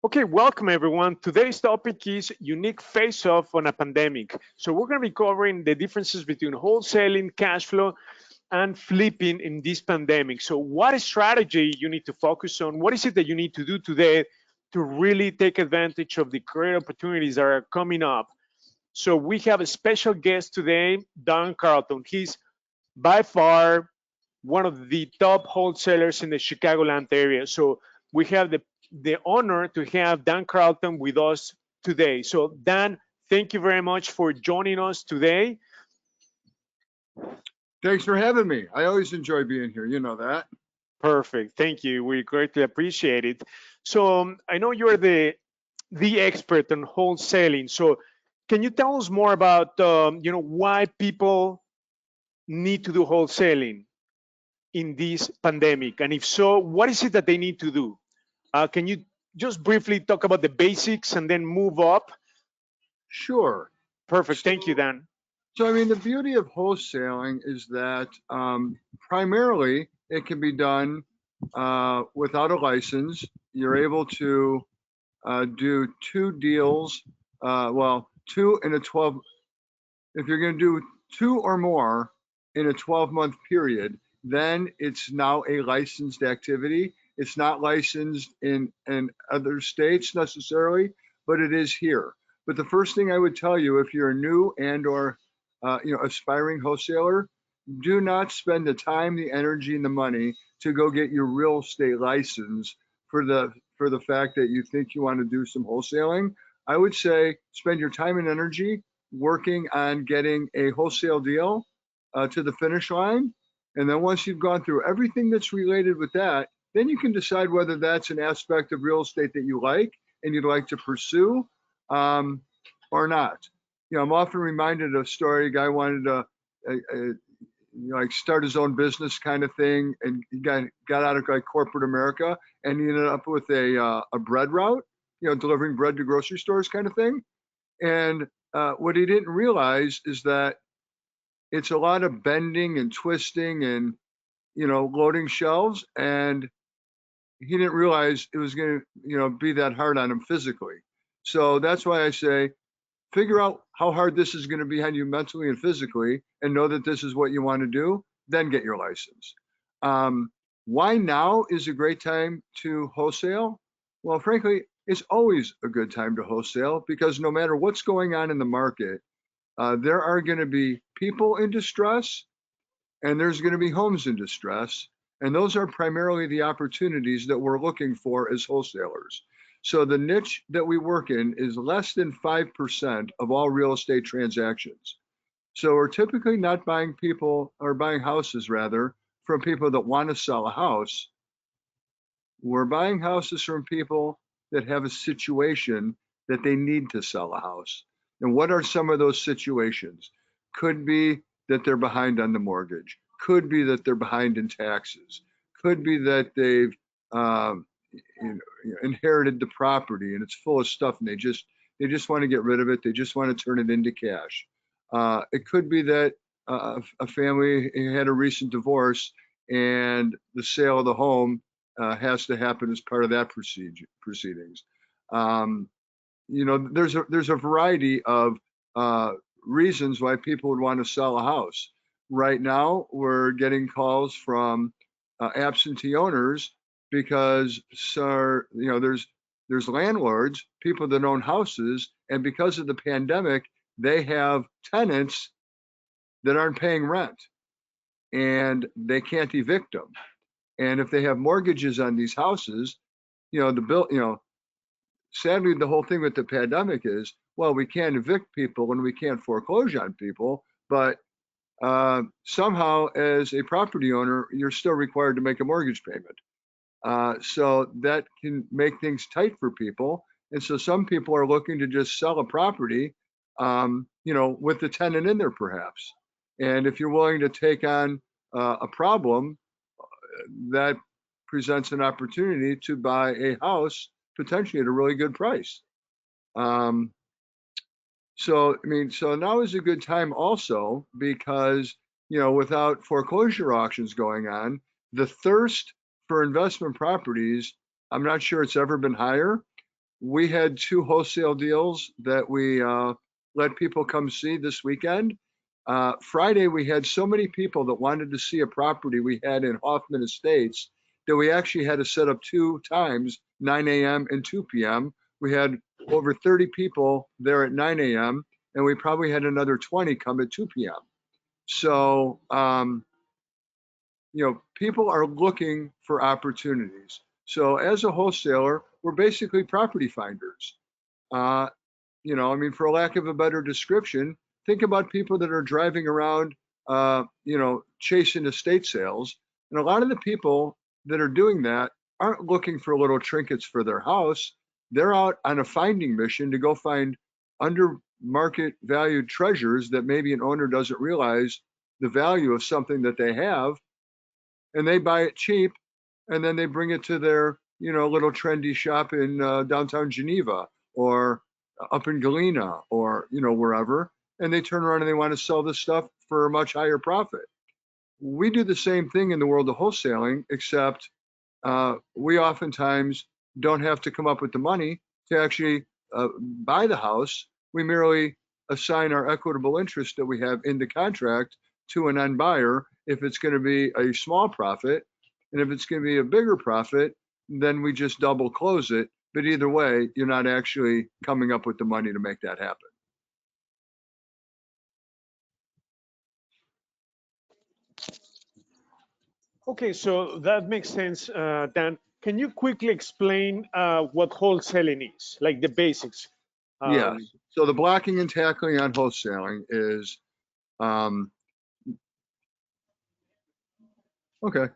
Okay, welcome everyone. Today's topic is unique face-off on a pandemic. So we're going to be covering the differences between wholesaling, cash flow, and flipping in this pandemic. So what strategy you need to focus on? What is it that you need to do today to really take advantage of the great opportunities that are coming up? So we have a special guest today, Don Carlton. He's by far one of the top wholesalers in the Chicagoland area. So we have the honor to have Dan Carlton with us today. So Dan, thank you very much for joining us today. Thanks for having me. I always enjoy being here. You know that. Perfect. Thank you. We greatly appreciate it. So I know you're the expert on wholesaling. So can you tell us more about why people need to do wholesaling in this pandemic? And if so, what is it that they need to do? Can you just briefly talk about the basics and then move up? Sure. Perfect. So, Thank you, Dan. so I mean, the beauty of wholesaling is that primarily it can be done without a license. You're able to do two deals. Two in a 12. If you're going to do two or more in a 12-month period, then it's now a licensed activity. It's not licensed in other states necessarily, but it is here. But the first thing I would tell you, if you're a new and or aspiring wholesaler, do not spend the time, the energy, and the money to go get your real estate license for the fact that you think you want to do some wholesaling. I would say spend your time and energy working on getting a wholesale deal to the finish line. And then once you've gone through everything that's related with that, then you can decide whether that's an aspect of real estate that you like and you'd like to pursue or not. I'm often reminded of a story. A guy wanted to like start his own business kind of thing, and he got out of like corporate America, and he ended up with a bread route, delivering bread to grocery stores kind of thing. And what he didn't realize is that it's a lot of bending and twisting and loading shelves, and he didn't realize it was going to be that hard on him physically. So that's why I say figure out how hard this is going to be on you mentally and physically, and know that this is what you want to do, then get your license. Why now is a great time to wholesale? Well, frankly, it's always a good time to wholesale because no matter what's going on in the market, there are going to be people in distress and there's going to be homes in distress. And those are primarily the opportunities that we're looking for as wholesalers. So the niche that we work in is less than 5% of all real estate transactions. So we're typically not buying houses rather from people that want to sell a house. We're buying houses from people that have a situation that they need to sell a house. And what are some of those situations? Could be that they're behind on the mortgage. Could be that they're behind in taxes. Could be that they've inherited the property and it's full of stuff and they just want to get rid of it. They just want to turn it into cash. It could be that a family had a recent divorce and the sale of the home has to happen as part of that proceedings. There's a variety of reasons why people would want to sell a house. Right now, we're getting calls from absentee owners because there's landlords, people that own houses, and because of the pandemic, they have tenants that aren't paying rent, and they can't evict them. And if they have mortgages on these houses, sadly, the whole thing with the pandemic is, well, we can't evict people and we can't foreclose on people, but somehow as a property owner, you're still required to make a mortgage payment. So that can make things tight for people. And so some people are looking to just sell a property, with the tenant in there perhaps. And if you're willing to take on a problem, that presents an opportunity to buy a house potentially at a really good price. So now is a good time also because, without foreclosure auctions going on, the thirst for investment properties, I'm not sure it's ever been higher. We had 2 wholesale deals that we let people come see this weekend. Friday, we had so many people that wanted to see a property we had in Hoffman Estates that we actually had to set up 2 times, 9 a.m. and 2 p.m. We had over 30 people there at 9 a.m. and we probably had another 20 come at 2 p.m. So, people are looking for opportunities. So as a wholesaler, we're basically property finders. Uh, I mean, for a lack of a better description, think about people that are driving around, chasing estate sales. And a lot of the people that are doing that aren't looking for little trinkets for their house. They're out on a finding mission to go find under market valued treasures that maybe an owner doesn't realize the value of something that they have, and they buy it cheap, and then they bring it to their, little trendy shop in downtown Geneva or up in Galena or, wherever, and they turn around and they want to sell this stuff for a much higher profit. We do the same thing in the world of wholesaling, except we oftentimes don't have to come up with the money to actually buy the house. We merely assign our equitable interest that we have in the contract to an end buyer if it's going to be a small profit. And if it's going to be a bigger profit, then we just double close it. But either way, you're not actually coming up with the money to make that happen. Okay, so that makes sense, Dan. Can you quickly explain what wholesaling is, like the basics? Yes. Um, So the blocking and tackling on wholesaling is, um, okay.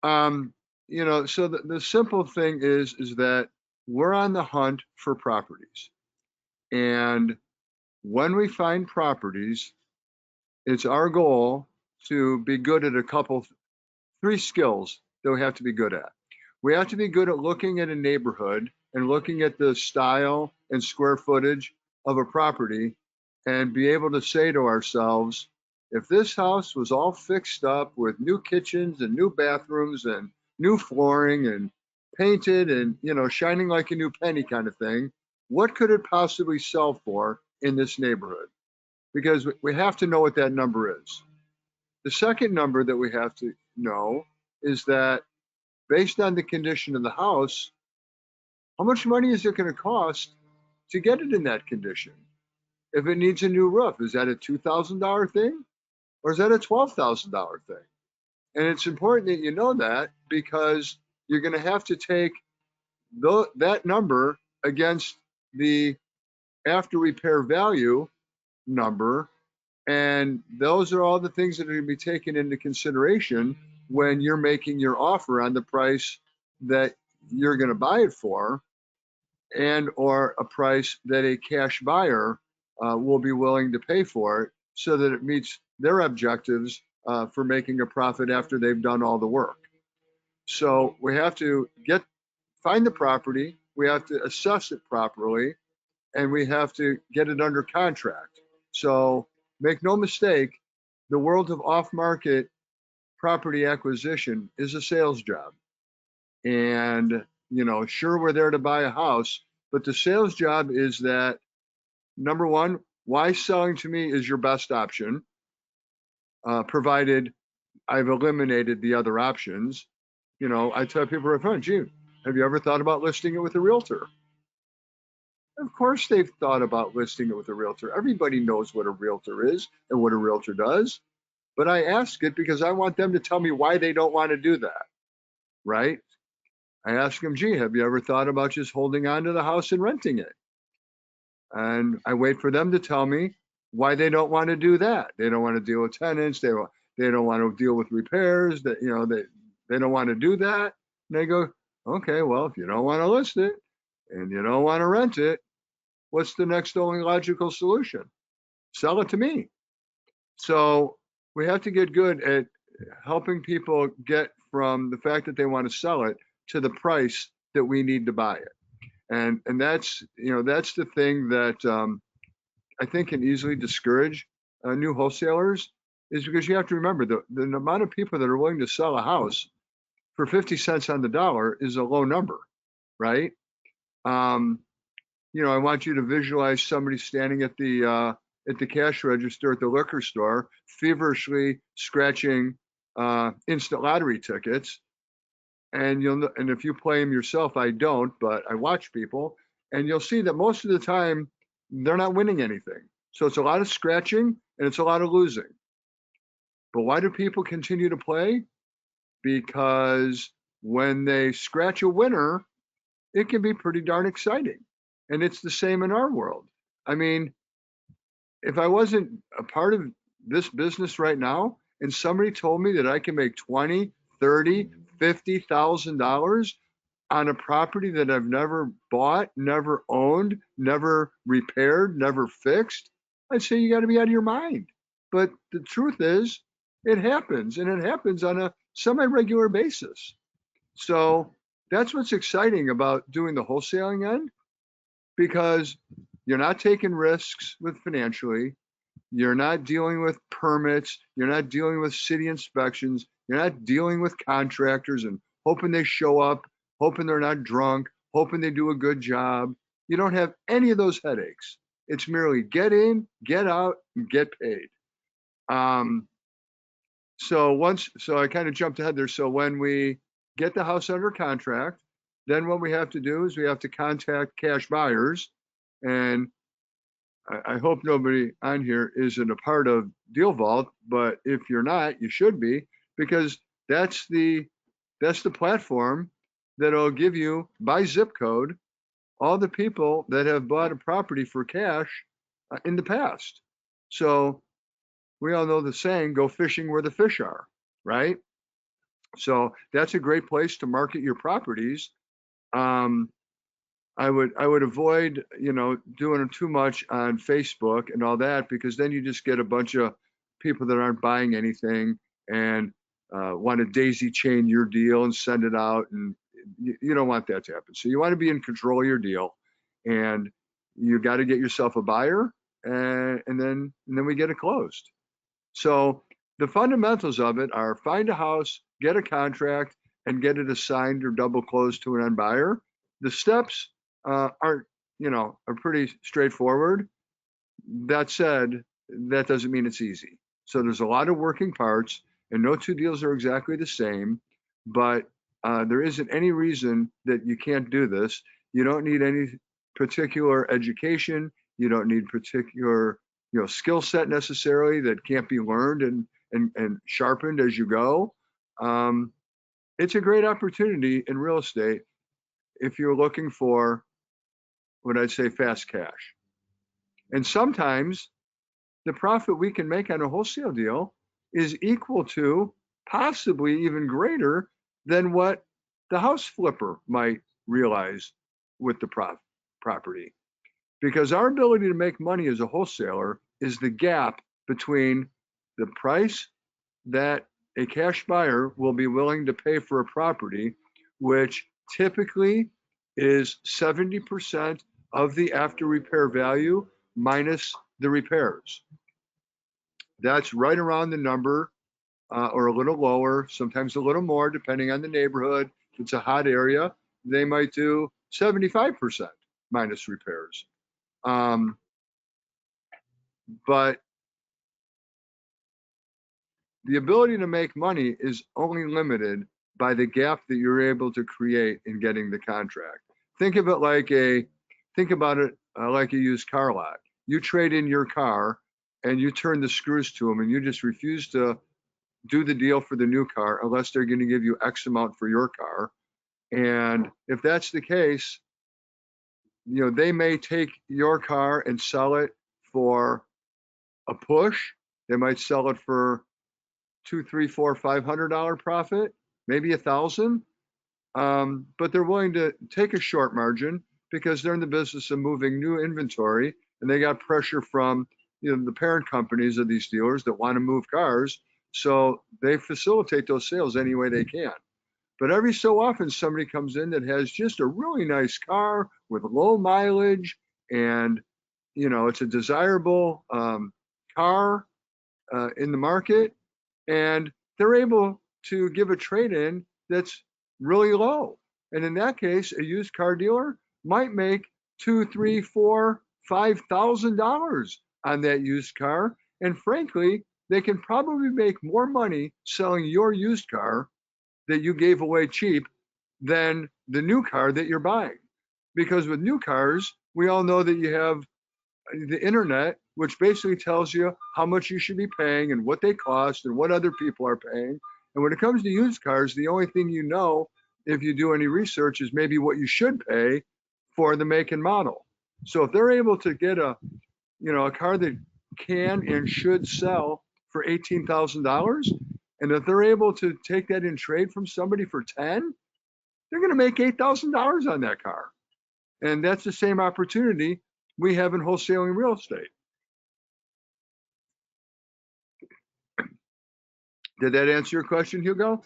So the simple thing is that we're on the hunt for properties. And when we find properties, it's our goal to be good at 3 skills that we have to be good at. We have to be good at looking at a neighborhood and looking at the style and square footage of a property and be able to say to ourselves, if this house was all fixed up with new kitchens and new bathrooms and new flooring and painted and, shining like a new penny kind of thing, what could it possibly sell for in this neighborhood? Because we have to know what that number is. The second number that we have to know is that based on the condition of the house, how much money is it going to cost to get it in that condition? If it needs a new roof, is that a $2,000 thing or is that a $12,000 thing? And it's important that you know that because you're going to have to take that number against the after repair value number. And those are all the things that are going to be taken into consideration when you're making your offer on the price that you're going to buy it for, and or a price that a cash buyer will be willing to pay for it so that it meets their objectives for making a profit after they've done all the work. So we have to find the property, we have to assess it properly, and we have to get it under contract. So make no mistake, the world of off-market property acquisition is a sales job. And, sure, we're there to buy a house, but the sales job is that, number one, why selling to me is your best option, provided I've eliminated the other options. I tell people right front, gee, have you ever thought about listing it with a realtor? Of course they've thought about listing it with a realtor. Everybody knows what a realtor is and what a realtor does. But I ask it because I want them to tell me why they don't want to do that, right? I ask them, gee, have you ever thought about just holding on to the house and renting it? And I wait for them to tell me why they don't want to do that. They don't want to deal with tenants. They don't want to deal with repairs. That they don't want to do that. And they go, okay, well, if you don't want to list it and you don't want to rent it, what's the next only logical solution? Sell it to me. So we have to get good at helping people get from the fact that they want to sell it to the price that we need to buy it. And that's the thing that I think can easily discourage new wholesalers, is because you have to remember the amount of people that are willing to sell a house for 50 cents on the dollar is a low number, right? You know, I want you to visualize somebody standing at the cash register at the liquor store, feverishly scratching instant lottery tickets. And and if you play them yourself, I don't, but I watch people, and you'll see that most of the time they're not winning anything. So it's a lot of scratching and it's a lot of losing. But why do people continue to play? Because when they scratch a winner, it can be pretty darn exciting. And it's the same in our world. I mean, if I wasn't a part of this business right now and somebody told me that I can make 20, 30, $50,000 on a property that I've never bought, never owned, never repaired, never fixed, I'd say you got to be out of your mind. But the truth is, it happens, and it happens on a semi-regular basis. So that's what's exciting about doing the wholesaling end, because you're not taking risks with financially, you're not dealing with permits, you're not dealing with city inspections, you're not dealing with contractors and hoping they show up, hoping they're not drunk, hoping they do a good job. You don't have any of those headaches. It's merely get in, get out, and get paid. So I kind of jumped ahead there. So when we get the house under contract, then what we have to do is we have to contact cash buyers. And I hope nobody on here isn't a part of DealVault, but if you're not, you should be, because that's the platform that'll give you by zip code all the people that have bought a property for cash in the past. So we all know the saying, go fishing where the fish are, right? So that's a great place to market your properties. I would avoid, doing too much on Facebook and all that, because then you just get a bunch of people that aren't buying anything and want to daisy chain your deal and send it out, and you don't want that to happen. So you want to be in control of your deal, and you got to get yourself a buyer, and then we get it closed. So the fundamentals of it are find a house, get a contract, and get it assigned or double closed to an end buyer. The steps are pretty straightforward. That said, that doesn't mean it's easy. So there's a lot of working parts, and no two deals are exactly the same, but there isn't any reason that you can't do this. You don't need any particular education. You don't need particular skill set necessarily that can't be learned and sharpened as you go. It's a great opportunity in real estate if you're looking for what I'd say fast cash. And sometimes the profit we can make on a wholesale deal is equal to, possibly even greater than what the house flipper might realize with the property. Because our ability to make money as a wholesaler is the gap between the price that a cash buyer will be willing to pay for a property, which typically is 70% of the after repair value minus the repairs. That's right around the number, or a little lower, sometimes a little more, depending on the neighborhood. If it's a hot area, they might do 75% minus repairs. But the ability to make money is only limited by the gap that you're able to create in getting the contract. Think about it like a used car lot. You trade in your car and you turn the screws to them, and you just refuse to do the deal for the new car unless they're going to give you X amount for your car. And if that's the case, they may take your car and sell it for a push. They might sell it for $200, $300, $400, $500 profit, maybe $1,000. But they're willing to take a short margin because they're in the business of moving new inventory, and they got pressure from the parent companies of these dealers that want to move cars. So they facilitate those sales any way they can. But every so often somebody comes in that has just a really nice car with low mileage, and it's a desirable car in the market, and they're able to give a trade-in that's really low. And in that case, a used car dealer might make $2, $3, $4, $5,000 on that used car. And frankly, they can probably make more money selling your used car that you gave away cheap than the new car that you're buying. Because with new cars, we all know that you have the internet, which basically tells you how much you should be paying and what they cost and what other people are paying. And when it comes to used cars, the only thing you know, if you do any research, is maybe what you should pay for the make and model. So if they're able to get a car that can and should sell for $18,000, and if they're able to take that in trade from somebody for 10, they're going to make $8,000 on that car. And that's the same opportunity we have in wholesaling real estate. Did that answer your question, Hugo?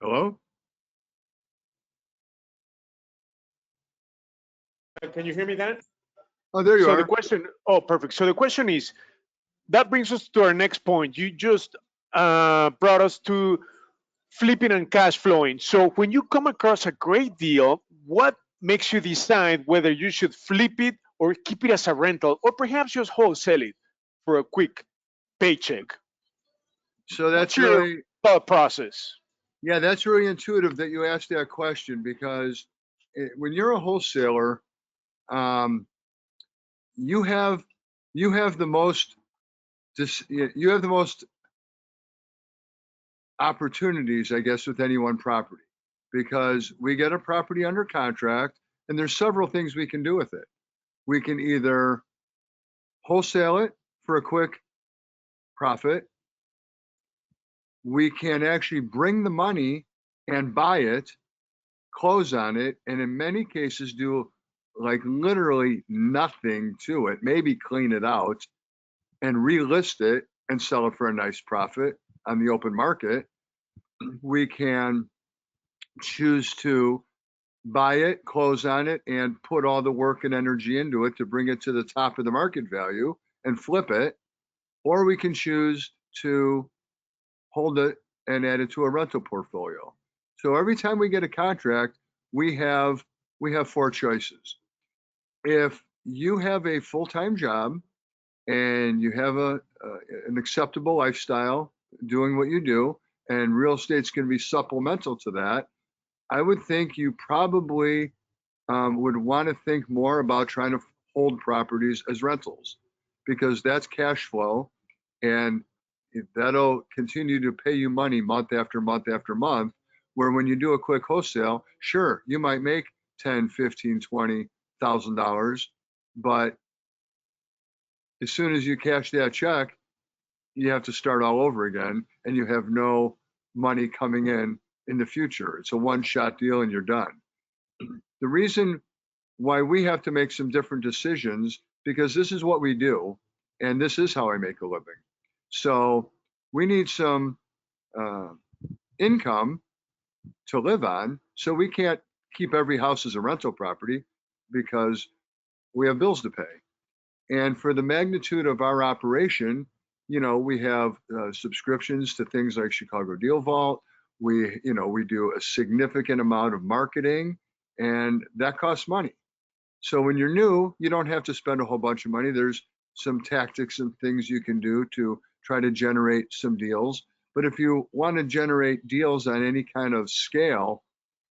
Hello? Can you hear me, Dan? Oh, there you So the are. question, oh, perfect. So the question is, that brings us to our next point. You just brought us to flipping and cash flowing. So when you come across a great deal, what makes you decide whether you should flip it or keep it as a rental, or perhaps just wholesale it for a quick paycheck? So What's that's your really, thought process? yeah, that's really intuitive that you asked that question, because when you're a wholesaler, um, you have you have the most you have the most opportunities, I guess, with any one property, because we get a property under contract and there's several things we can do with it. We can either wholesale it for a quick profit. We can actually bring the money and buy it, close on it, and in many cases do like literally nothing to it, maybe clean it out and relist it and sell it for a nice profit on the open market. We can choose to buy it, close on it, and put all the work and energy into it to bring it to the top of the market value and flip it. Or we can choose to hold it and add it to a rental portfolio. So every time we get a contract, we have four choices. If you have a full-time job and you have an acceptable lifestyle doing what you do, and real estate's going to be supplemental to that, I would think you probably would want to think more about trying to hold properties as rentals, because that's cash flow and that'll continue to pay you money month after month after month. Where when you do a quick wholesale, sure, you might make 10, 15, $20,000, but as soon as you cash that check, you have to start all over again and you have no money coming in the future. It's a one-shot deal and you're done. The reason why we have to make some different decisions, because this is what we do and this is how I make a living. So we need some income to live on. So we can't keep every house as a rental property because we have bills to pay. And for the magnitude of our operation, we have subscriptions to things like ChicagoDealVault. We do a significant amount of marketing, and that costs money. So when you're new, you don't have to spend a whole bunch of money. There's some tactics and things you can do to try to generate some deals. But if you want to generate deals on any kind of scale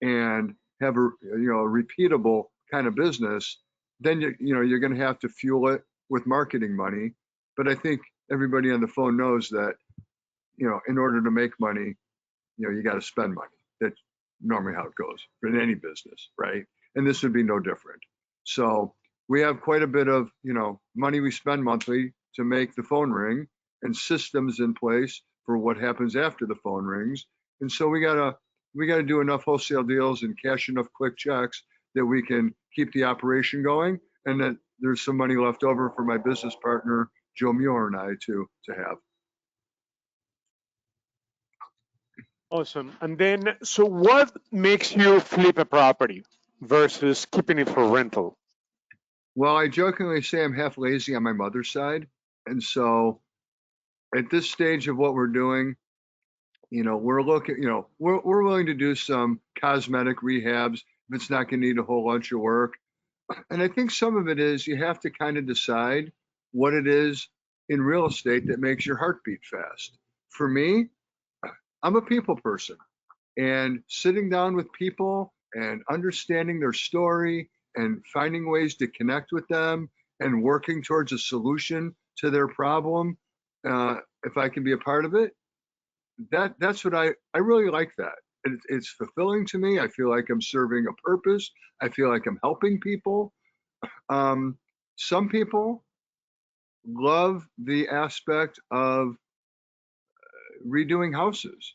and have a repeatable kind of business, then you're going to have to fuel it with marketing money. But I think everybody on the phone knows that in order to make money, you got to spend money. That's normally how it goes in any business, right? And this would be no different. So we have quite a bit of money we spend monthly to make the phone ring, and systems in place for what happens after the phone rings. And so we gotta do enough wholesale deals and cash enough quick checks that we can keep the operation going, and that there's some money left over for my business partner Joe Muir and I to have. Awesome. And then, so what makes you flip a property versus keeping it for rental? Well, I jokingly say I'm half lazy on my mother's side. And so at this stage of what we're doing, we're looking, we're willing to do some cosmetic rehabs if it's not going to need a whole bunch of work. And I think some of it is you have to kind of decide what it is in real estate that makes your heart beat fast. For me, I'm a people person, and sitting down with people and understanding their story and finding ways to connect with them and working towards a solution to their problem, if I can be a part of it, that's what I really like that. It's fulfilling to me. I feel like I'm serving a purpose. I feel like I'm helping people. Some people love the aspect of redoing houses,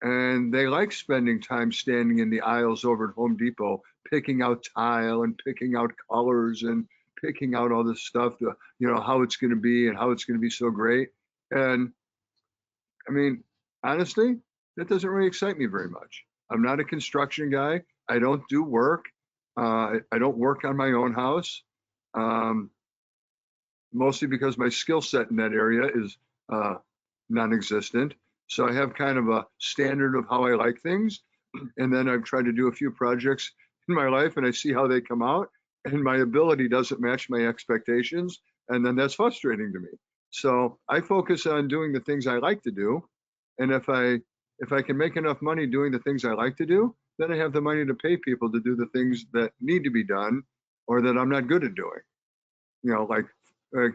and they like spending time standing in the aisles over at Home Depot, picking out tile and picking out colors and picking out all this stuff, how it's going to be and how it's going to be so great. And I mean, honestly, that doesn't really excite me very much. I'm not a construction guy. I don't do work. I don't work on my own house, mostly because my skill set in that area is non-existent. So I have kind of a standard of how I like things. And then I've tried to do a few projects in my life and I see how they come out, and my ability doesn't match my expectations. And then that's frustrating to me. So I focus on doing the things I like to do. And if I can make enough money doing the things I like to do, then I have the money to pay people to do the things that need to be done or that I'm not good at doing. Like, I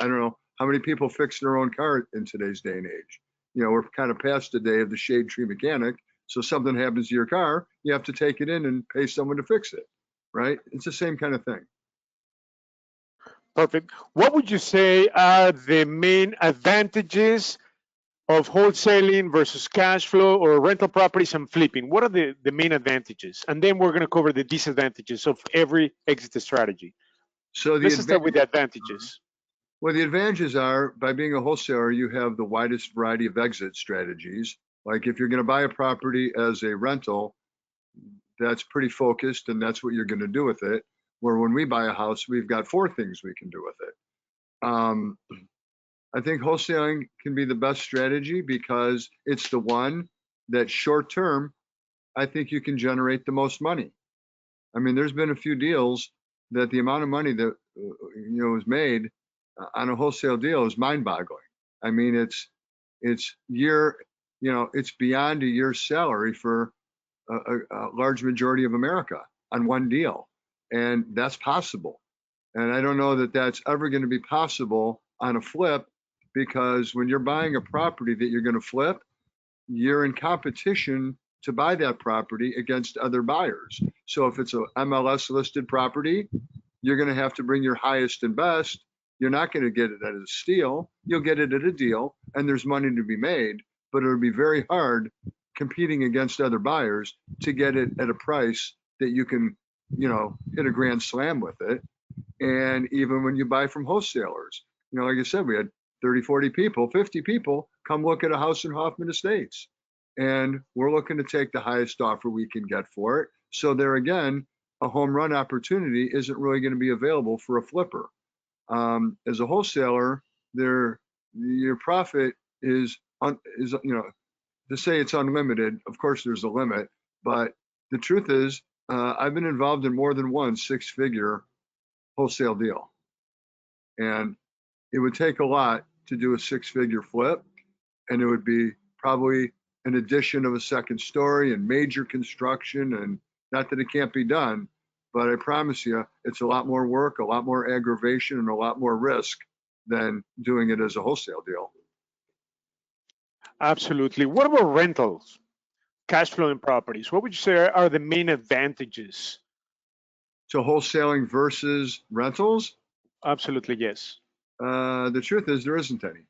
don't know how many people fix their own car in today's day and age. We're kind of past the day of the shade tree mechanic. So something happens to your car, you have to take it in and pay someone to fix it, right? It's the same kind of thing. Perfect. What would you say are the main advantages of wholesaling versus cash flow or rental properties and flipping? What are the main advantages? And then we're going to cover the disadvantages of every exit strategy. So the Let's start advantage, with the advantages. well, the advantages are by being a wholesaler, you have the widest variety of exit strategies. Like if you're going to buy a property as a rental, that's pretty focused and that's what you're going to do with it. Where when we buy a house, we've got 4 things we can do with it. I think wholesaling can be the best strategy because it's the one that short term, I think you can generate the most money. I mean, there's been a few deals that the amount of money that was made on a wholesale deal is mind-boggling. I mean, it's it's beyond a year's salary for a large majority of America on one deal, and that's possible. And I don't know that that's ever going to be possible on a flip, because when you're buying a property that you're going to flip, you're in competition to buy that property against other buyers. So if it's a MLS listed property, you're going to have to bring your highest and best. You're not going to get it at a steal. You'll get it at a deal, and there's money to be made, but it'll be very hard competing against other buyers to get it at a price that you can, hit a grand slam with it. And even when you buy from wholesalers, like I said, we had 30, 40 people, 50 people come look at a house in Hoffman Estates. And we're looking to take the highest offer we can get for it. So there again, a home run opportunity isn't really going to be available for a flipper. As a wholesaler, your profit is to say it's unlimited. Of course, there's a limit, but the truth is, I've been involved in more than one 6-figure wholesale deal, and it would take a lot to do a 6-figure flip, and it would be probably an addition of a second story and major construction. And not that it can't be done, but I promise you, it's a lot more work, a lot more aggravation, and a lot more risk than doing it as a wholesale deal. Absolutely. What about rentals, cash flowing properties? What would you say are the main advantages? So wholesaling versus rentals? Absolutely, yes. The truth is there isn't any.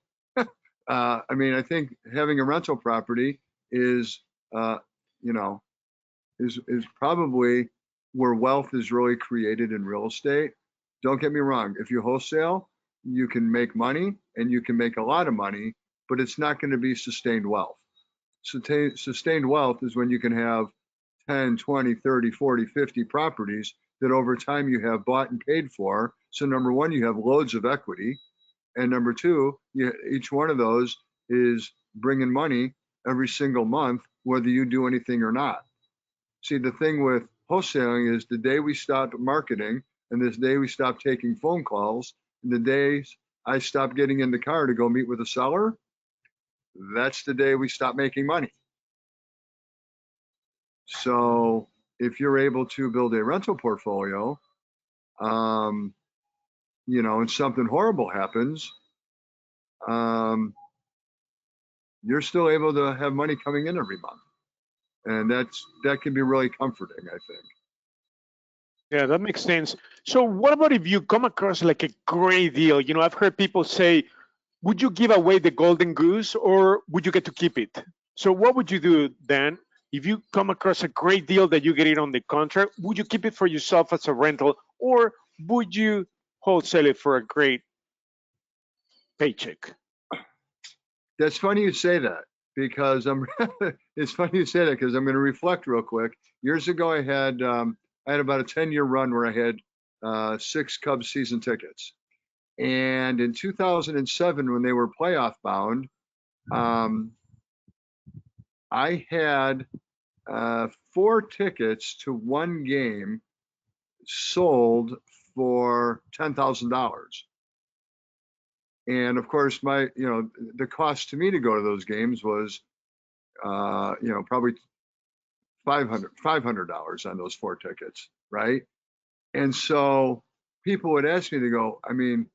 I mean, I think having a rental property is, is probably where wealth is really created in real estate. Don't get me wrong. If you wholesale, you can make money and you can make a lot of money, but it's not going to be sustained wealth. Sustained wealth is when you can have 10, 20, 30, 40, 50 properties that over time you have bought and paid for. So number one, you have loads of equity. And number two, each one of those is bringing money every single month, whether you do anything or not. See, the thing with wholesaling is the day we stop marketing and this day we stop taking phone calls and the days I stop getting in the car to go meet with a seller, that's the day we stop making money. So if you're able to build a rental portfolio, you know, and something horrible happens, you're still able to have money coming in every month. And that can be really comforting, I think. Yeah, that makes sense. So what about if you come across like a great deal? You know, I've heard people say, would you give away the golden goose or would you get to keep it? So what would you do then if you come across a great deal that you get it on the contract? Would you keep it for yourself as a rental or would you wholesale it for a great paycheck? That's funny you say that because it's funny you say that because I'm going to reflect real quick. Years ago, I had about a 10-year run where I had 6 Cubs season tickets. And in 2007, when they were playoff bound, I had 4 tickets to 1 game sold for $10,000. And of course, the cost to me to go to those games was, probably $500 on those 4 tickets, right? And so people would ask me to go, it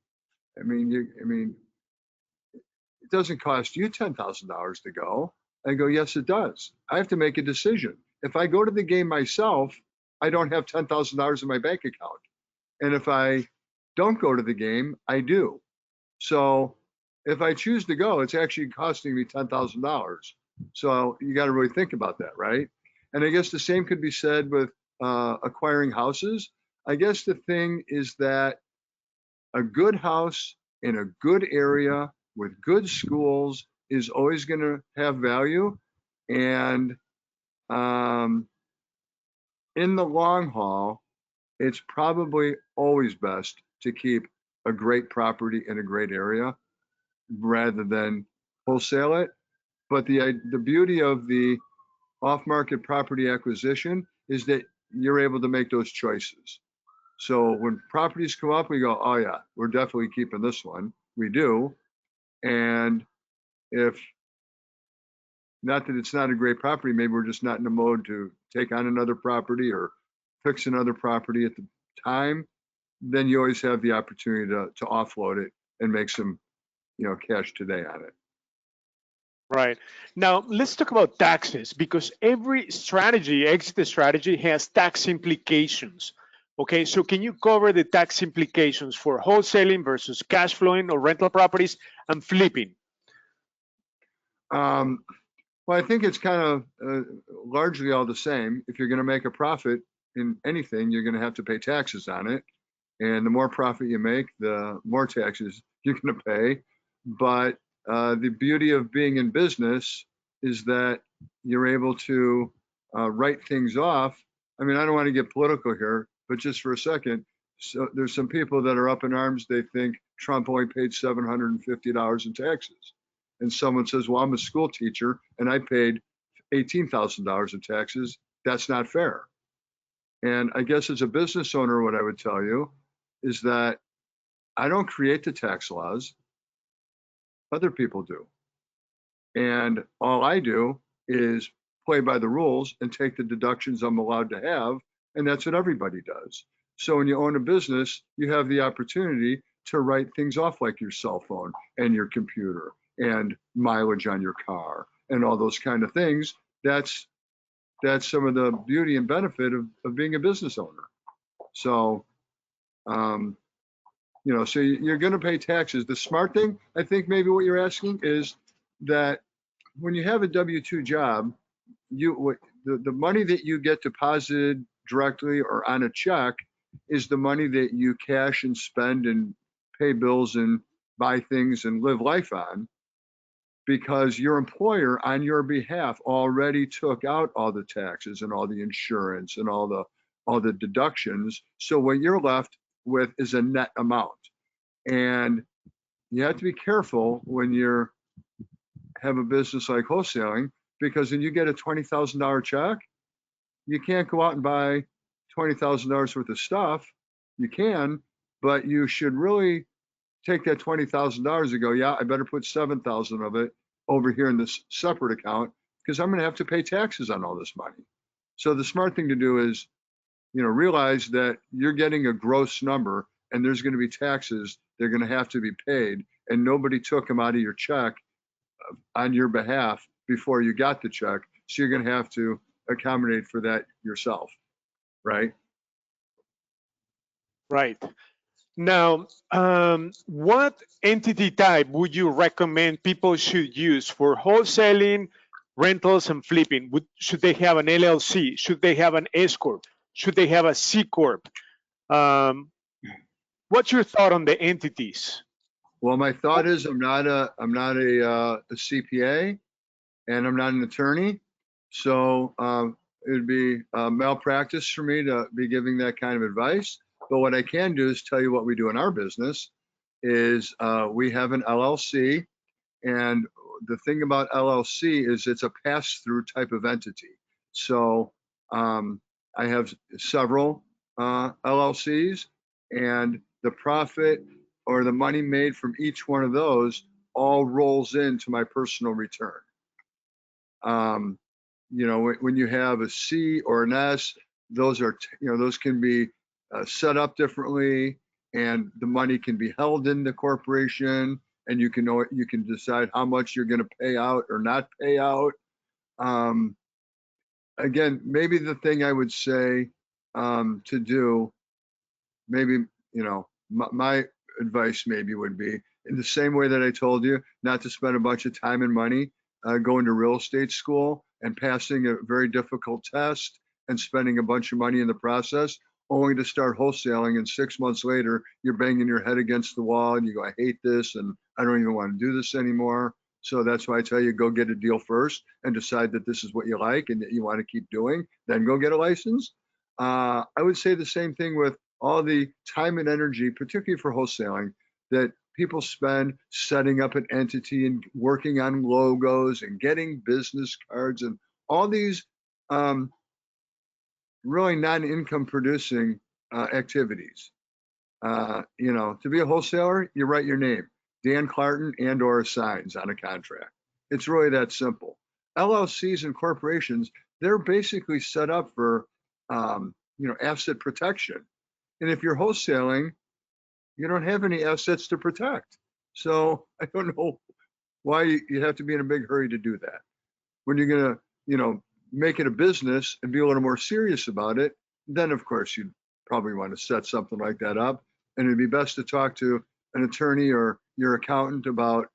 doesn't cost you $10,000 to go. I go, yes, it does. I have to make a decision. If I go to the game myself, I don't have $10,000 in my bank account. And if I don't go to the game, I do. So if I choose to go, it's actually costing me $10,000. So you got to really think about that, right? And I guess the same could be said with acquiring houses. I guess the thing is that a good house in a good area with good schools is always going to have value. And in the long haul, it's probably always best to keep a great property in a great area rather than wholesale it. But the beauty of the off-market property acquisition is that you're able to make those choices. So when properties come up, we go, oh yeah, we're definitely keeping this one. We do. And if not that it's not a great property, maybe we're just not in the mode to take on another property or fix another property at the time, then you always have the opportunity to offload it and make some, cash today on it. Right. Now, let's talk about taxes because every strategy, exit strategy, has tax implications. Okay, so can you cover the tax implications for wholesaling versus cash flowing or rental properties and flipping? Well, I think it's kind of largely all the same. If you're going to make a profit in anything, you're going to have to pay taxes on it. And the more profit you make, the more taxes you're going to pay. But the beauty of being in business is that you're able to write things off. I mean, I don't want to get political here, but just for a second, so there's some people that are up in arms. They think Trump only paid $750 in taxes. And someone says, well, I'm a school teacher and I paid $18,000 in taxes. That's not fair. And I guess as a business owner, what I would tell you is that I don't create the tax laws. Other people do. And all I do is play by the rules and take the deductions I'm allowed to have. And that's what everybody does. So when you own a business, you have the opportunity to write things off like your cell phone and your computer and mileage on your car and all those kind of things. That's some of the beauty and benefit of being a business owner. So, so you're going to pay taxes. The smart thing, I think maybe what you're asking is that when you have a W-2 job, the money that you get deposited directly or on a check is the money that you cash and spend and pay bills and buy things and live life on, because your employer on your behalf already took out all the taxes and all the insurance and all all the deductions. So what you're left with is a net amount. And you have to be careful when you're have a business like wholesaling, because when you get a $20,000 check, you can't go out and buy $20,000 worth of stuff. You can, but you should really take that $20,000 and go, yeah, I better put 7,000 of it over here in this separate account, because I'm going to have to pay taxes on all this money. So the smart thing to do is, realize that you're getting a gross number and there's going to be taxes. They're going to have to be paid, and nobody took them out of your check on your behalf before you got the check. So you're going to have to accommodate for that yourself, right? Right. Now, what entity type would you recommend people should use for wholesaling, rentals, and flipping? Should they have an LLC? Should they have an S corp? Should they have a C corp? Um, what's your thought on the entities? Well, my thought is I'm not a CPA, and I'm not an attorney, so it would be malpractice for me to be giving that kind of advice. But what I can do is tell you what we do in our business is we have an LLC, and the thing about LLC is it's a pass-through type of entity. So I have several LLCs, and the profit or the money made from each one of those all rolls into my personal return. When you have a C or an S, those are, those can be set up differently, and the money can be held in the corporation, and you can decide how much you're going to pay out or not pay out. Again, maybe the thing I would say to do, maybe, my advice maybe would be, in the same way that I told you not to spend a bunch of time and money going to real estate school and passing a very difficult test and spending a bunch of money in the process, only to start wholesaling, and 6 months later you're banging your head against the wall and you go, I hate this and I don't even want to do this anymore. So that's why I tell you, go get a deal first and decide that this is what you like and that you want to keep doing, then go get a license. I would say the same thing with all the time and energy, particularly for wholesaling, that people spend setting up an entity and working on logos and getting business cards and all these really non-income producing activities. To be a wholesaler, you write your name, Dan Clarton, and/or signs on a contract. It's really that simple. LLCs and corporations, they're basically set up for asset protection. And if you're wholesaling, you don't have any assets to protect. So I don't know why you have to be in a big hurry to do that. When you're going to, make it a business and be a little more serious about it, then of course you'd probably want to set something like that up. And it'd be best to talk to an attorney or your accountant about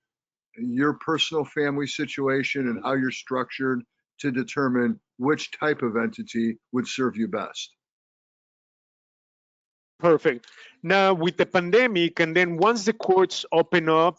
your personal family situation and how you're structured to determine which type of entity would serve you best. Perfect. Now, with the pandemic, and then once the courts open up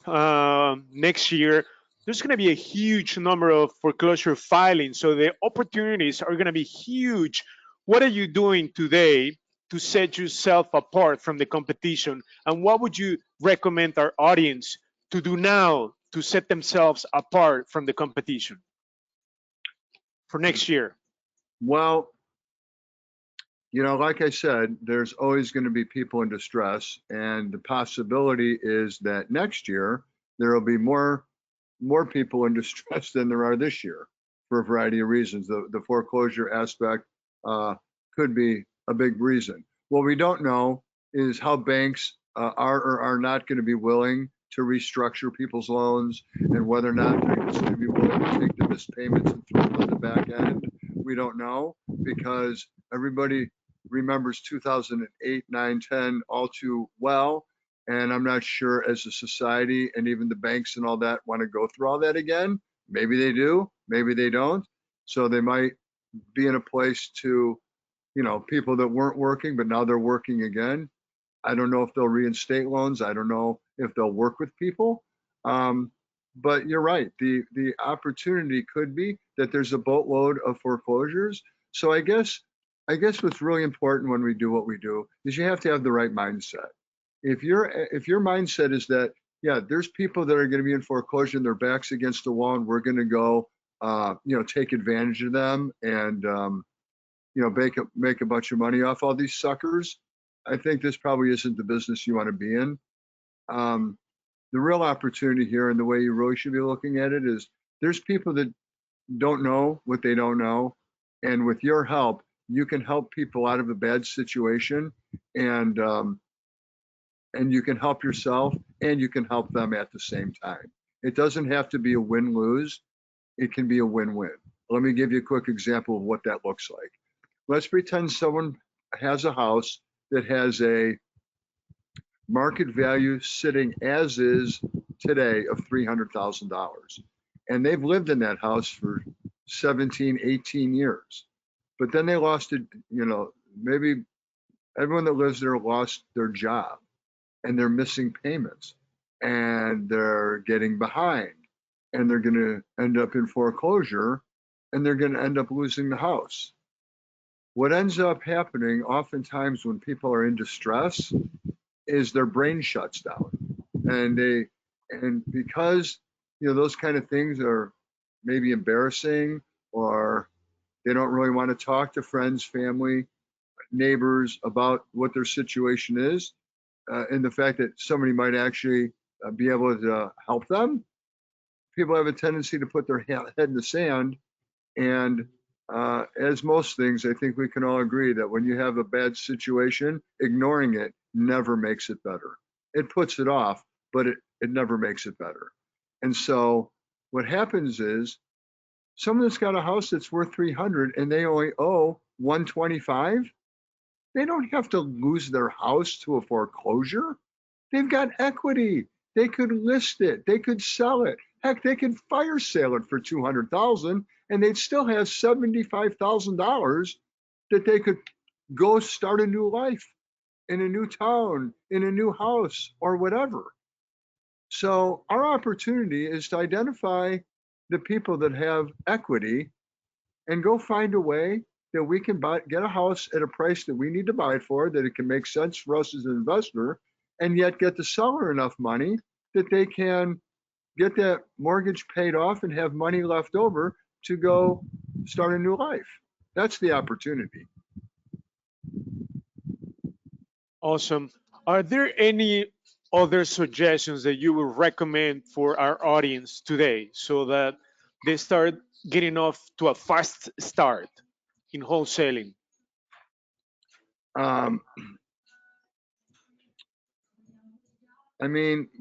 next year, there's going to be a huge number of foreclosure filings. So the opportunities are going to be huge. What are you doing today to set yourself apart from the competition? And what would you recommend our audience to do now to set themselves apart from the competition for next year? Well, like I said, there's always going to be people in distress, and the possibility is that next year there will be more people in distress than there are this year for a variety of reasons. The foreclosure aspect could be a big reason. What we don't know is how banks are or are not going to be willing to restructure people's loans, and whether or not they're just going to be willing to take the missed payments and throw them on the back end. We don't know, because everybody remembers 2008, 9, 10 all too well. And I'm not sure as a society and even the banks and all that want to go through all that again. Maybe they do, maybe they don't. So they might be in a place to, people that weren't working, but now they're working again. I don't know if they'll reinstate loans. I don't know if they'll work with people. But you're right. The opportunity could be that there's a boatload of foreclosures. So I guess I guess what's really important when we do what we do is you have to have the right mindset. If your mindset is that, yeah, there's people that are going to be in foreclosure and their backs against the wall, and we're going to go, take advantage of them and make a bunch of money off all these suckers. I think this probably isn't the business you want to be in. The real opportunity here, and the way you really should be looking at it, is there's people that don't know what they don't know, and with your help, you can help people out of a bad situation, and you can help yourself and you can help them at the same time. It doesn't have to be a win-lose. It can be a win-win. Let me give you a quick example of what that looks like. Let's pretend someone has a house that has a market value sitting as is today of $300,000. And they've lived in that house for 17, 18 years. But then they lost it, maybe everyone that lives there lost their job, and they're missing payments, and they're getting behind, and they're going to end up in foreclosure, and they're going to end up losing the house. What ends up happening oftentimes when people are in distress is their brain shuts down, and because those kind of things are maybe embarrassing, or they don't really want to talk to friends, family, neighbors about what their situation is, and the fact that somebody might actually be able to help them. People have a tendency to put their head in the sand, and as most things, I think we can all agree that when you have a bad situation, ignoring it never makes it better. It puts it off, but it never makes it better. And so what happens is, someone that's got a house that's worth 300 and they only owe 125, they don't have to lose their house to a foreclosure. They've got equity. They could list it. They could sell it. Heck, they could fire sale it for 200,000, and they'd still have $75,000 that they could go start a new life in a new town, in a new house, or whatever. So our opportunity is to identify the people that have equity and go find a way that we can get a house at a price that we need to buy it for, that it can make sense for us as an investor, and yet get the seller enough money that they can get that mortgage paid off and have money left over to go start a new life. That's the opportunity. Awesome. Are there any other suggestions that you would recommend for our audience today so that they start getting off to a fast start in wholesaling? Um,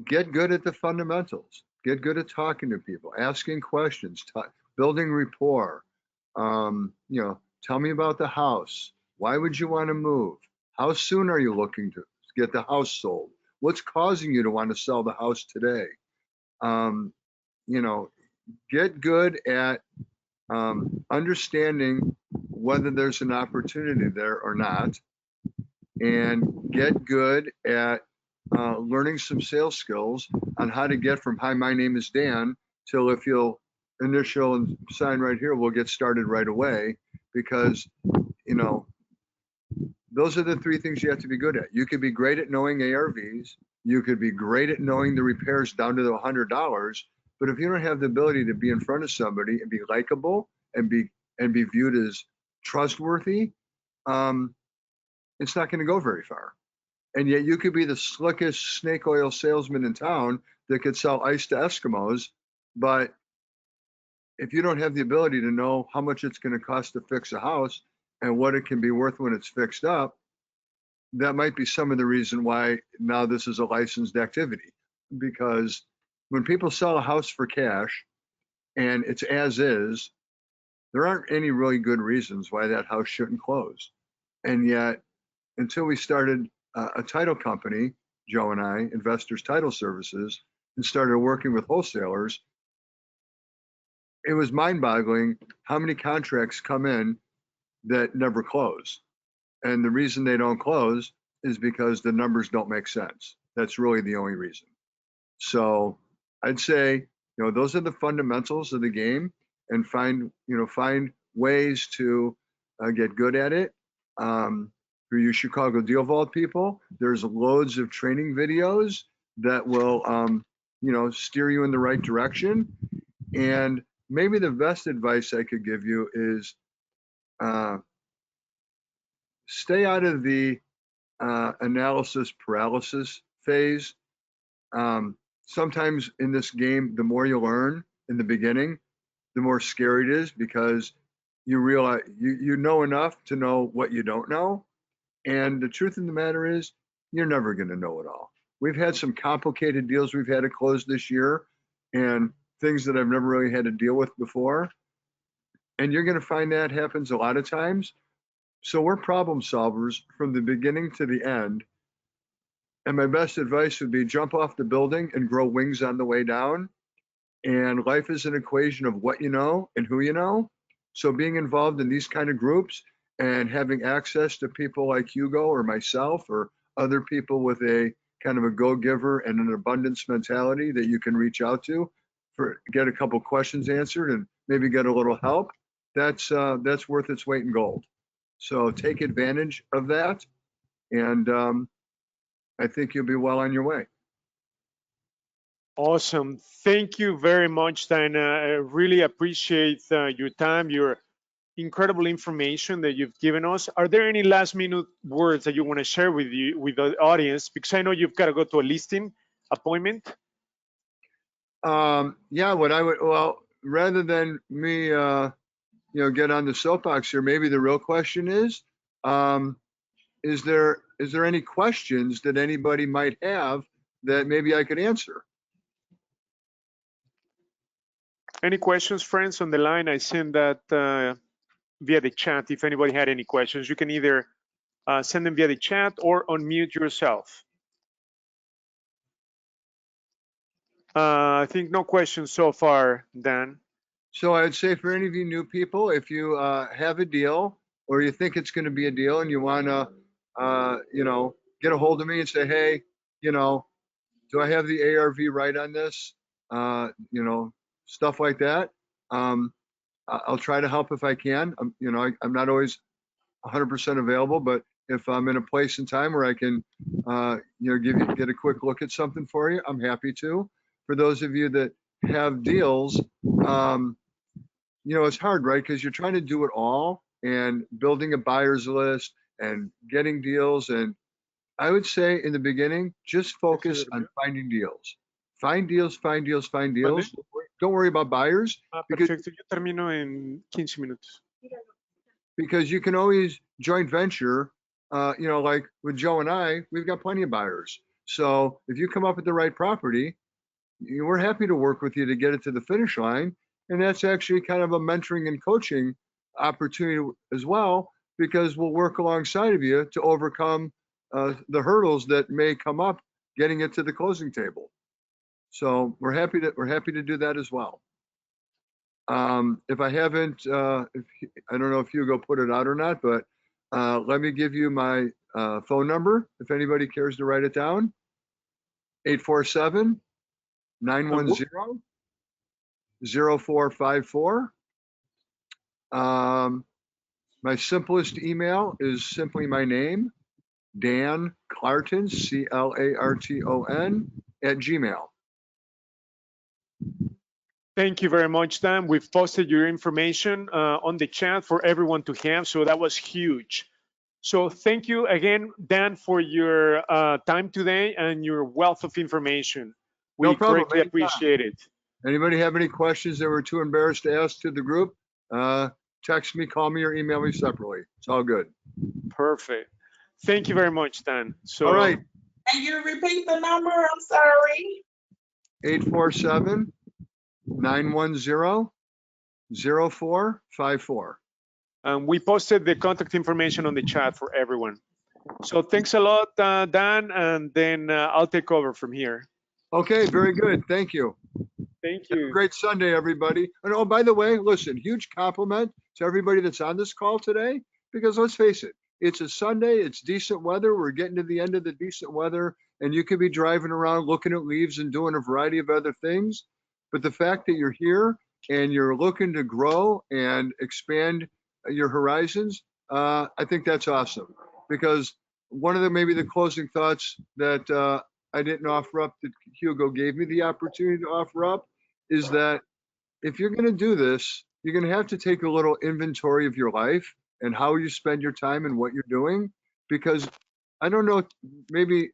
get good at the fundamentals. Get good at talking to people, asking questions, building rapport. Tell me about the house. Why would you want to move? How soon are you looking to get the house sold? What's causing you to want to sell the house today? Get good at understanding whether there's an opportunity there or not, and get good at learning some sales skills on how to get from, hi, my name is Dan, till, if you'll initial and sign right here, we'll get started right away. Because those are the three things you have to be good at. You could be great at knowing ARVs. You could be great at knowing the repairs down to the $100. But if you don't have the ability to be in front of somebody and be likable and be viewed as trustworthy, it's not going to go very far. And yet you could be the slickest snake oil salesman in town that could sell ice to Eskimos, but if you don't have the ability to know how much it's going to cost to fix a house and what it can be worth when it's fixed up, that might be some of the reason why now this is a licensed activity. Because when people sell a house for cash and it's as is, there aren't any really good reasons why that house shouldn't close. And yet, until we started a title company, Joe and I, Investors Title Services, and started working with wholesalers, it was mind-boggling how many contracts come in that never close. And the reason they don't close is because the numbers don't make sense. That's really the only reason. So I'd say, those are the fundamentals of the game, and find ways to get good at it, For you Chicago Deal Vault people, there's loads of training videos that will, steer you in the right direction. And maybe the best advice I could give you is stay out of the analysis paralysis phase. Sometimes in this game, the more you learn in the beginning, the more scary it is, because you realize you know enough to know what you don't know. And the truth of the matter is, you're never going to know it all. We've had some complicated deals we've had to close this year, and things that I've never really had to deal with before. And you're going to find that happens a lot of times. So we're problem solvers from the beginning to the end. And my best advice would be jump off the building and grow wings on the way down. And life is an equation of what you know and who you know. So being involved in these kind of groups and having access to people like Hugo or myself or other people with a kind of a go-giver and an abundance mentality that you can reach out to for get a couple questions answered and maybe get a little help, that's worth its weight in gold. So take advantage of that, and I think you'll be well on your way. Awesome. Thank you very much, Dan. I really appreciate your time, your incredible information that you've given us. Are there any last minute words that you want to share with the audience? Because I know you've got to go to a listing appointment. Yeah, what I would, well, rather than me, get on the soapbox here, maybe the real question is there any questions that anybody might have that maybe I could answer? Any questions, friends, on the line? I sent that via the chat. If anybody had any questions, you can either send them via the chat or unmute yourself. I think no questions so far, Dan. So I'd say for any of you new people, if you have a deal or you think it's going to be a deal and you want to, get a hold of me and say, hey, do I have the ARV right on this? Stuff like that. I'll try to help if I can. I'm not always 100% available, but if I'm in a place and time where I can, get a quick look at something for you, I'm happy to. For those of you that have deals, it's hard, right? Because you're trying to do it all and building a buyer's list and getting deals. And I would say in the beginning, just focus on finding deals. Find deals, find deals, find deals. Don't worry about buyers. Perfecto, yo termino en 15 minutos. Because you can always joint venture, like with Joe and I, we've got plenty of buyers. So if you come up with the right property, we're happy to work with you to get it to the finish line. And that's actually kind of a mentoring and coaching opportunity as well, because we'll work alongside of you to overcome the hurdles that may come up getting it to the closing table. So we're happy to do that as well. If I haven't, I don't know if Hugo put it out or not, but let me give you my phone number if anybody cares to write it down. 847-910-0454. My simplest email is simply my name, Dan Clarton, CLARTON @gmail. Thank you very much, Dan. We've posted your information on the chat for everyone to have, so that was huge. So thank you again, Dan, for your time today and your wealth of information. We greatly appreciate it. Anybody have any questions that were too embarrassed to ask to the group? Text me, call me, or email me separately. It's all good. Perfect. Thank you very much, Dan. So, all right. And you repeat the number, I'm sorry. 847-910-0454. We posted the contact information on the chat for everyone. So thanks a lot, Dan, and then I'll take over from here. Okay, very good. Thank you. Thank you. Have a great Sunday, everybody. And oh, by the way, listen, huge compliment to everybody that's on this call today, because let's face it, it's a Sunday, it's decent weather. We're getting to the end of the decent weather, and you could be driving around looking at leaves and doing a variety of other things. But the fact that you're here and you're looking to grow and expand your horizons, I think that's awesome, because one of the maybe the closing thoughts that I didn't offer up that Hugo gave me the opportunity to offer up is that if you're going to do this, you're going to have to take a little inventory of your life and how you spend your time and what you're doing. Because I don't know, maybe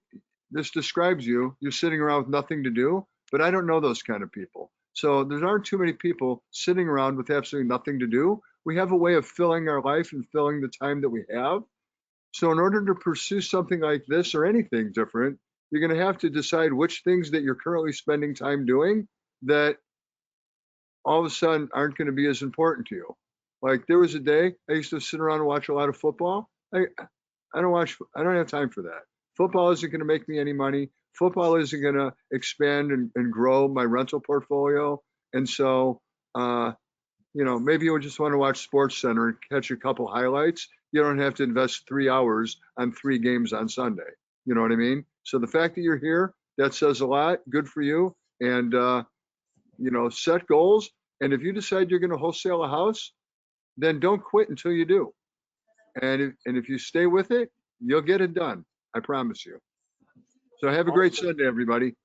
this describes you. You're sitting around with nothing to do, but I don't know those kind of people. So there aren't too many people sitting around with absolutely nothing to do. We have a way of filling our life and filling the time that we have. So in order to pursue something like this or anything different, you're going to have to decide which things that you're currently spending time doing that all of a sudden aren't going to be as important to you. Like there was a day I used to sit around and watch a lot of football. I don't have time for that. Football isn't going to make me any money. Football isn't going to expand and grow my rental portfolio. And so, maybe you just want to watch Sports Center and catch a couple highlights. You don't have to invest 3 hours on 3 games on Sunday. You know what I mean? So the fact that you're here, that says a lot. Good for you. And, set goals. And if you decide you're going to wholesale a house, then don't quit until you do. And if you stay with it, you'll get it done. I promise you. So have a great Sunday, everybody.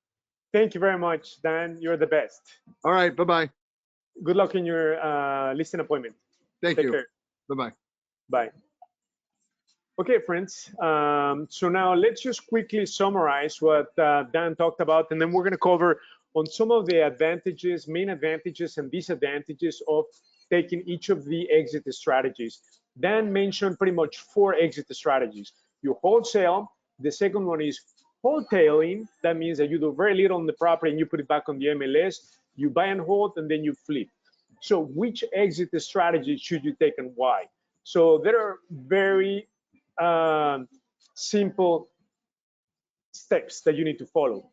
Thank you very much, Dan. You're the best. All right. Bye-bye. Good luck in your listing appointment. Thank Take you. care. Bye-bye. Bye. Okay, friends. So now let's just quickly summarize what Dan talked about, and then we're going to cover on some of the advantages, main advantages and disadvantages of taking each of the exit strategies. Dan mentioned pretty much 4 exit strategies. You wholesale. The second one is wholetailing. That means that you do very little on the property and you put it back on the MLS. You buy and hold, and then you flip. So which exit strategy should you take and why? So there are very simple steps that you need to follow.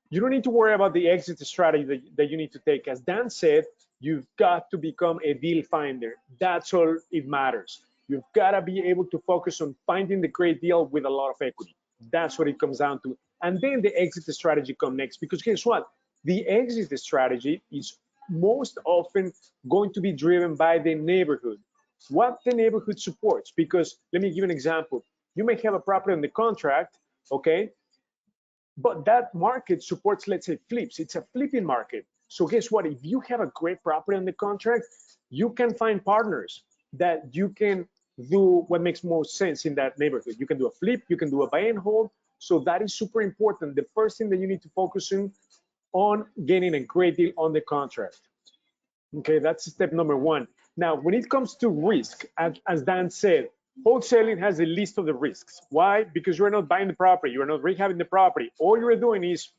You don't need to worry about the exit strategy that you need to take. As Dan said, you've got to become a deal finder. That's all it matters. You've got to be able to focus on finding the great deal with a lot of equity. That's what it comes down to. And then the exit strategy comes next, because guess what? The exit strategy is most often going to be driven by the neighborhood, what the neighborhood supports. Because let me give you an example. You may have a property on the contract, okay? But that market supports, let's say, flips. It's a flipping market. So guess what? If you have a great property on the contract, you can find partners that you can do what makes most sense in that neighborhood. You can do a flip, you can do a buy and hold. So that is super important. The first thing that you need to focus on getting a great deal on the contract. Okay, that's step number 1. Now, when it comes to risk, as Dan said, wholesaling has a list of the risks. Why? Because you're not buying the property, you're not rehabbing the property. All you're doing is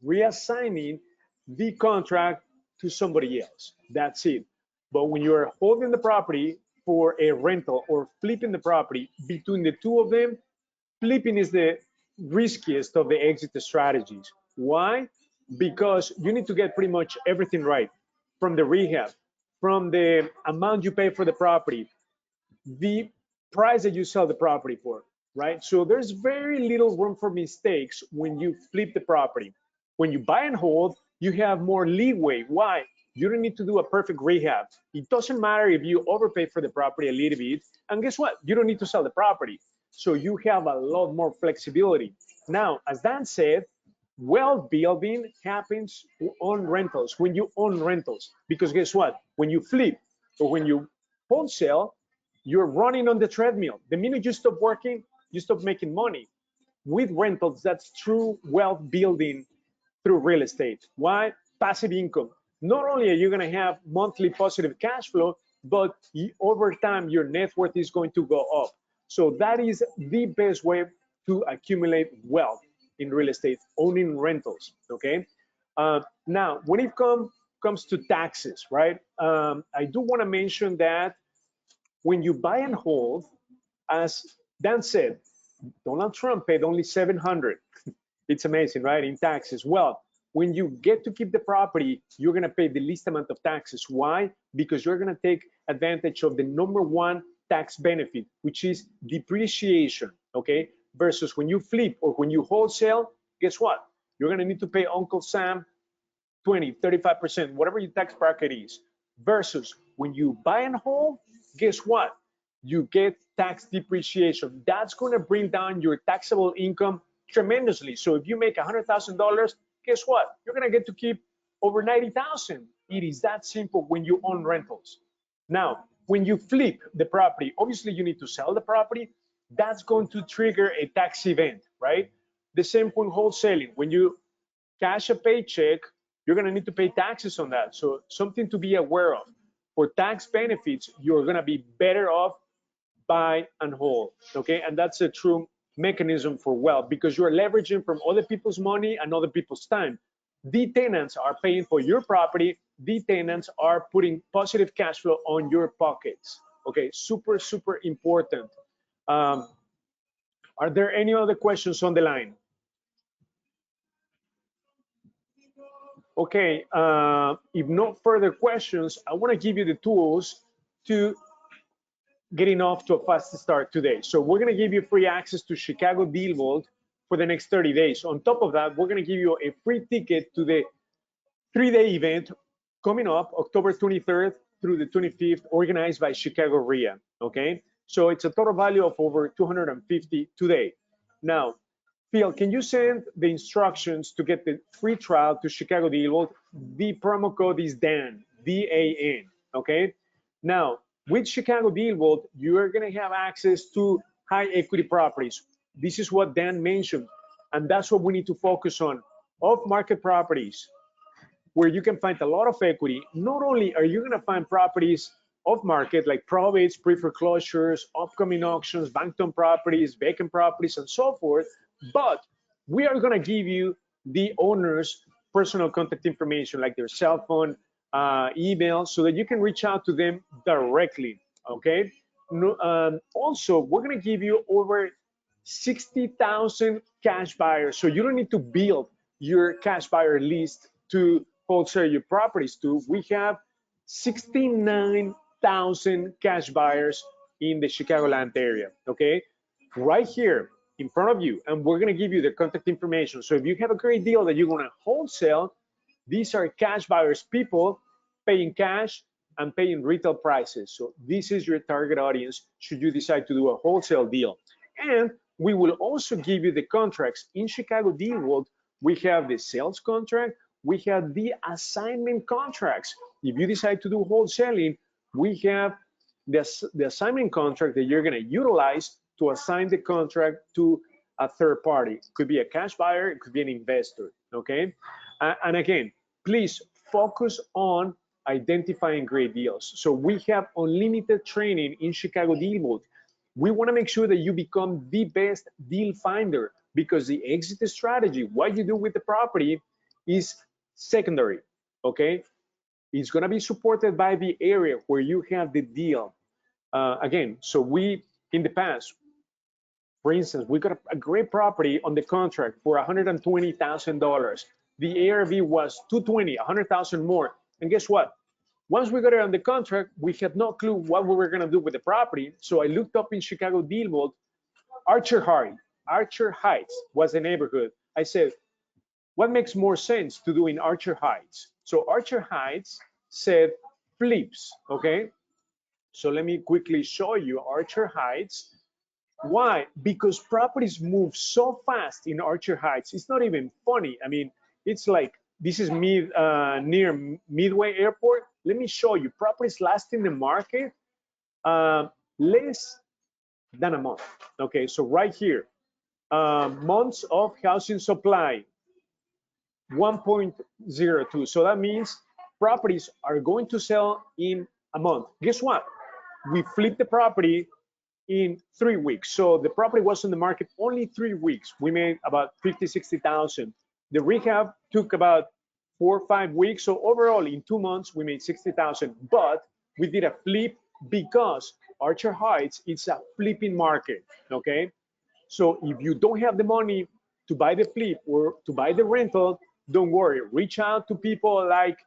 reassigning the contract to somebody else. That's it. But when you're holding the property for a rental or flipping the property, between the two of them, flipping is the riskiest of the exit strategies. Why? Because you need to get pretty much everything right, from the rehab, from the amount you pay for the property, the price that you sell the property for, right? So there's very little room for mistakes when you flip the property. When you buy and hold, you have more leeway. Why? You don't need to do a perfect rehab. It doesn't matter if you overpay for the property a little bit. And guess what? You don't need to sell the property. So you have a lot more flexibility. Now, as Dan said, wealth building happens on rentals, when you own rentals. Because guess what? When you flip or when you wholesale, you're running on the treadmill. The minute you stop working, you stop making money. With rentals, that's true wealth building through real estate. Why? Passive income. Not only are you going to have monthly positive cash flow, but over time, your net worth is going to go up. So that is the best way to accumulate wealth in real estate, owning rentals, okay? Now, when it comes to taxes, right? I do want to mention that when you buy and hold, as Dan said, Donald Trump paid only $700. It's amazing, right? In taxes. Well, when you get to keep the property, you're going to pay the least amount of taxes. Why? Because you're going to take advantage of the number 1 tax benefit, which is depreciation, okay? Versus when you flip or when you wholesale, guess what? You're going to need to pay Uncle Sam 20, 35%, whatever your tax bracket is. Versus when you buy and hold, guess what? you get tax depreciation. That's going to bring down your taxable income tremendously. So if you make $100,000, guess what? You're going to get to keep over 90,000. It is that simple when you own rentals. Now, when you flip the property, obviously you need to sell the property. That's going to trigger a tax event, right? The same point wholesaling. When you cash a paycheck, you're going to need to pay taxes on that. So something to be aware of. For tax benefits, you're going to be better off buy and hold, okay? And that's a true mechanism for wealth because you're leveraging from other people's money and other people's time. The tenants are paying for your property. The tenants are putting positive cash flow on your pockets, okay? Super, super important. Are there any other questions on the line? Okay, if no further questions, I want to give you the tools to getting off to a fast start today. So we're going to give you free access to Chicago Deal Vault for the next 30 days. On top of that, we're going to give you a free ticket to the 3-day event coming up October 23rd through the 25th, organized by Chicago Rehab, okay? So it's a total value of over $250 today. Now, Phil, can you send the instructions to get the free trial to Chicago Deal Vault? The promo code is DAN, D-A-N, okay? Now, with Chicago Deal Vault, you are going to have access to high equity properties. This is what Dan mentioned, and that's what we need to focus on. Off-market properties, where you can find a lot of equity. Not only are you going to find properties off-market, like probates, pre-foreclosures, upcoming auctions, bank-owned properties, vacant properties, and so forth, but we are going to give you the owner's personal contact information, like their cell phone, email, so that you can reach out to them directly, okay? Also, we're going to give you over 60,000 cash buyers, so you don't need to build your cash buyer list to wholesale your properties to. We have 69,000 cash buyers in the Chicagoland area, okay? Right here in front of you, and we're going to give you the contact information. So if you have a great deal that you want to wholesale, these are cash buyers, people paying cash and paying retail prices. So this is your target audience should you decide to do a wholesale deal. And we will also give you the contracts. In Chicago Deal Vault, we have the sales contract, we have the assignment contracts. If you decide to do wholesaling, we have the assignment contract that you're going to utilize to assign the contract to a third party. It could be a cash buyer, it could be an investor, okay? And again, please focus on identifying great deals. So we have unlimited training in Chicago Deal Vault. We want to make sure that you become the best deal finder, because the exit strategy, what you do with the property, is secondary, okay? It's going to be supported by the area where you have the deal. Again, so we, in the past, for instance, we got a great property on the contract for $120,000. The ARV was $220,000, $100,000 more. And guess what? Once we got it on the contract, we had no clue what we were going to do with the property. So I looked up in Chicago Deal Vault, Archer Heights was the neighborhood. I said, what makes more sense to do in Archer Heights? So Archer Heights said flips, okay? So let me quickly show you Archer Heights. Why? Because properties move so fast in Archer Heights. It's not even funny. I mean, it's like, this is near Midway Airport. Let me show you. Properties last in the market less than a month. Okay, so right here, months of housing supply, 1.02. So that means properties are going to sell in a month. Guess what? We flipped the property in 3 weeks. So the property was on the market only 3 weeks. We made about 50, 60,000. The rehab took about 4 or 5 weeks. So overall, in 2 months, we made 60,000. But we did a flip because Archer Heights, it's a flipping market, okay? So if you don't have the money to buy the flip or to buy the rental, don't worry. Reach out to people like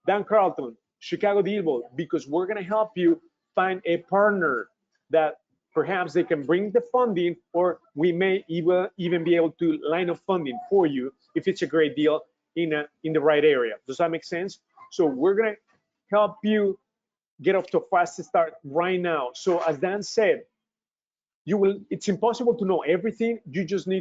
Dan Carlton, Chicago Deal Vault, because we're going to help you find a partner that perhaps they can bring the funding, or we may even be able to line up funding for you if it's a great deal in the right area. Does that make sense? So we're going to help you get off to a fast start right now. So as Dan said, it's impossible to know everything. You just need